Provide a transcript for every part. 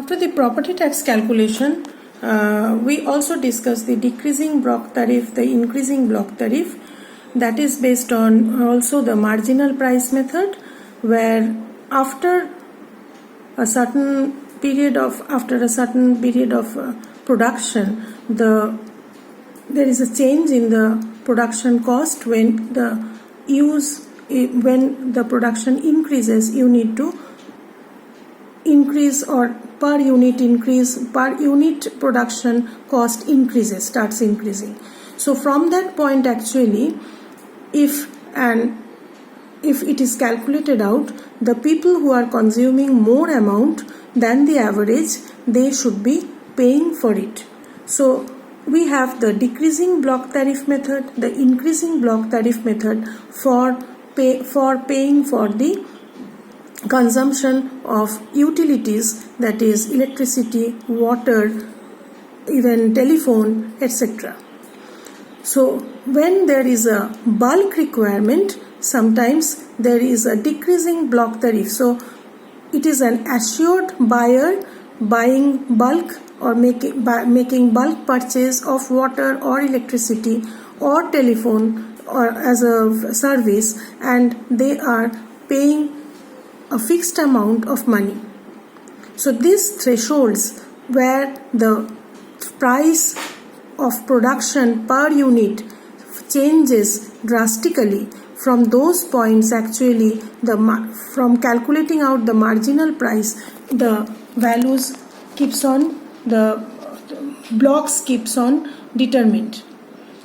After the property tax calculation, we also discussed the decreasing block tariff, the increasing block tariff. That is based on also the marginal price method, where after a certain period of production, there is a change in the production cost. When the production increases, you need to increase, or per unit production cost starts increasing. So from that point, actually, if it is calculated out, the people who are consuming more amount than the average, they should be paying for it. So we have the decreasing block tariff method, the increasing block tariff method for paying for the consumption of utilities, that is electricity, water, even telephone, etc. So when there is a bulk requirement, sometimes there is a decreasing block tariff. So it is an assured buyer buying bulk or making bulk purchase of water or electricity or telephone or as a service, and they are paying a fixed amount of money. So these thresholds where the price of production per unit changes drastically, from those points, actually from calculating out the marginal price, the values the blocks keeps on determined.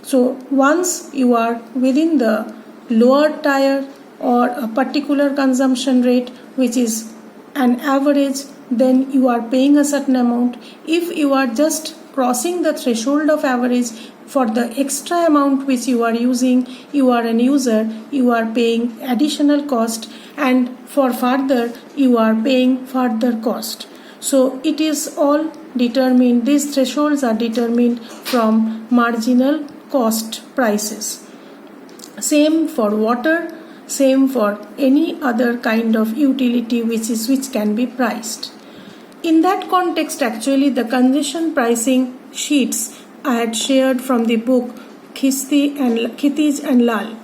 So once you are within the lower tier or a particular consumption rate which is an average, then you are paying a certain amount. If you are just crossing the threshold of average, for the extra amount which you are using, you are an user, you are paying additional cost, and for further you are paying further cost. So it is all determined, these thresholds are determined from marginal cost prices. Same for water, same for any other kind of utility which can be priced. In that context, actually, the congestion pricing sheets I had shared from the book Kshitij and Lal.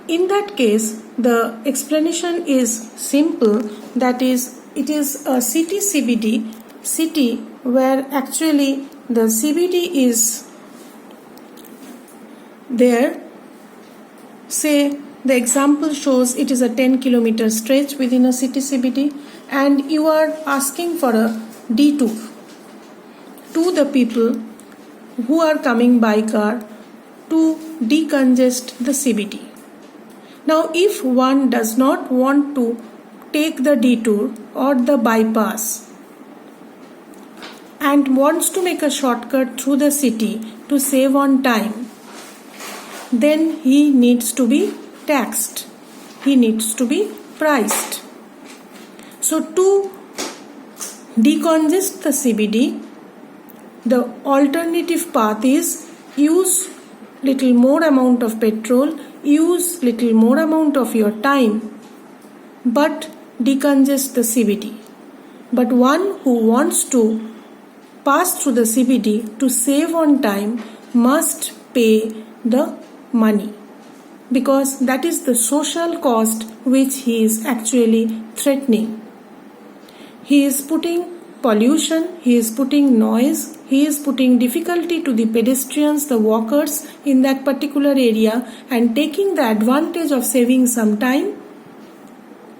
In that case, the explanation is simple, that is, it is a city where actually the CBD is there. Say the example shows it is a 10-kilometer stretch within a city CBD, and you are asking for a detour to the people who are coming by car to decongest the CBD. Now, if one does not want to take the detour or the bypass and wants to make a shortcut through the city to save on time, then he needs to be taxed. He needs to be priced. So to decongest the CBD, the alternative path is use little more amount of petrol, use little more amount of your time, but decongest the CBD. But one who wants to pass through the CBD to save on time must pay the money, because that is the social cost which he is actually threatening. He is putting pollution, he is putting noise, he is putting difficulty to the pedestrians, the walkers in that particular area, and taking the advantage of saving some time.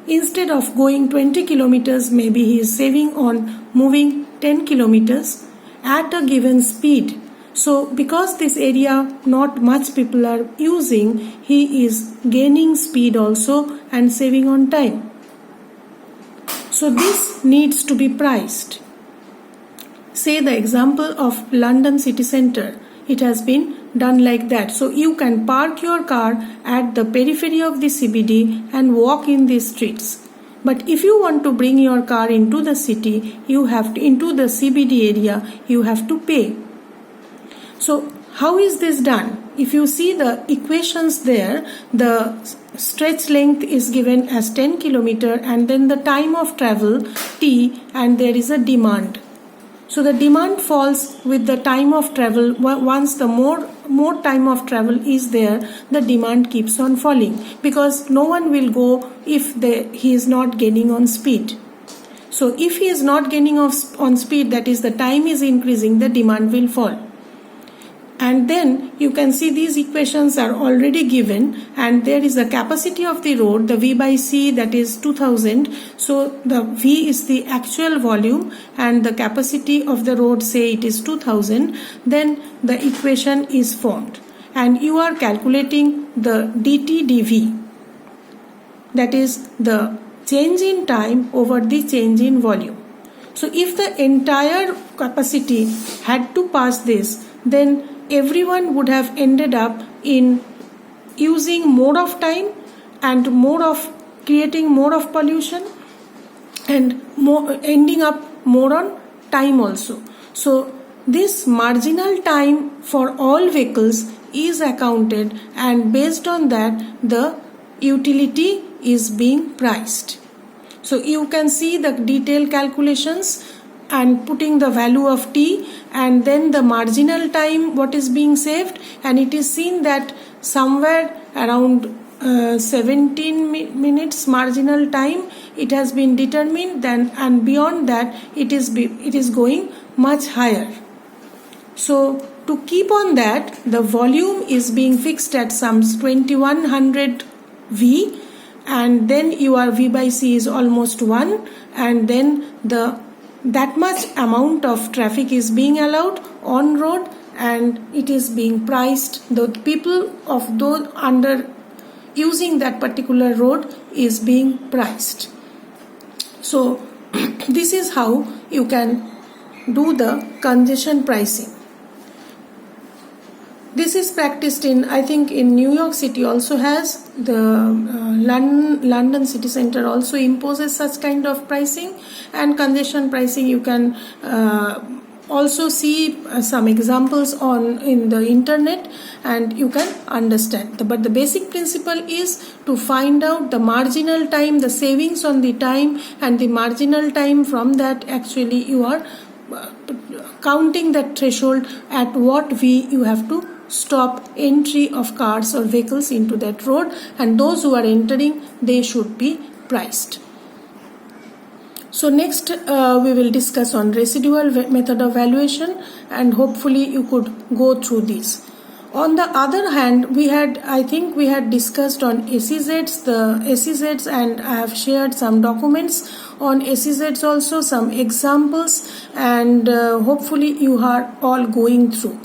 Instead of going 20 kilometers, maybe he is saving on moving 10 kilometers at a given speed. So because this area not much people are using, he is gaining speed also and saving on time. So this needs to be priced. Say the example of London city centre. It has been done like that. So you can park your car at the periphery of the CBD and walk in the streets. But if you want to bring your car into the city, into the CBD area, you have to pay. So how is this done? if you see the equations there, the stretch length is given as 10 kilometer, and then the time of travel t, and there is a demand. So the demand falls with the time of travel. Once the more time of travel is there, the demand keeps on falling, because no one will go if he is not gaining on speed. So if he is not gaining on speed, that is the time is increasing, the demand will fall. And then you can see these equations are already given, and there is the capacity of the road, the V by C, that is 2000. So the V is the actual volume and the capacity of the road, say it is 2000. Then the equation is formed, and you are calculating the dt dV, that is the change in time over the change in volume. So if the entire capacity had to pass this, then everyone would have ended up in using more of time and more of creating more of pollution, and ending up more on time also. So this marginal time for all vehicles is accounted, and based on that the utility is being priced. So you can see the detailed calculations and putting the value of t, and then the marginal time what is being saved, and it is seen that somewhere around 17 minutes marginal time it has been determined, then and beyond that it is going much higher. So to keep on that, the volume is being fixed at some 2100 V, and then your V by C is almost 1, and then that much amount of traffic is being allowed on road, and it is being priced. The people of those under using that particular road is being priced. So this is how you can do the congestion pricing. This is practiced in, I think in New York City also has, the London City Centre also imposes such kind of pricing, and congestion pricing you can also see some examples in the internet, and you can understand. But the basic principle is to find out the marginal time, the savings on the time, and the marginal time. From that actually you are counting that threshold at what V you have to stop entry of cars or vehicles into that road, and those who are entering, they should be priced. So next we will discuss on residual method of valuation, and hopefully you could go through these. On the other hand, we had discussed on SEZs, and I have shared some documents on SEZs also, some examples, and hopefully you are all going through.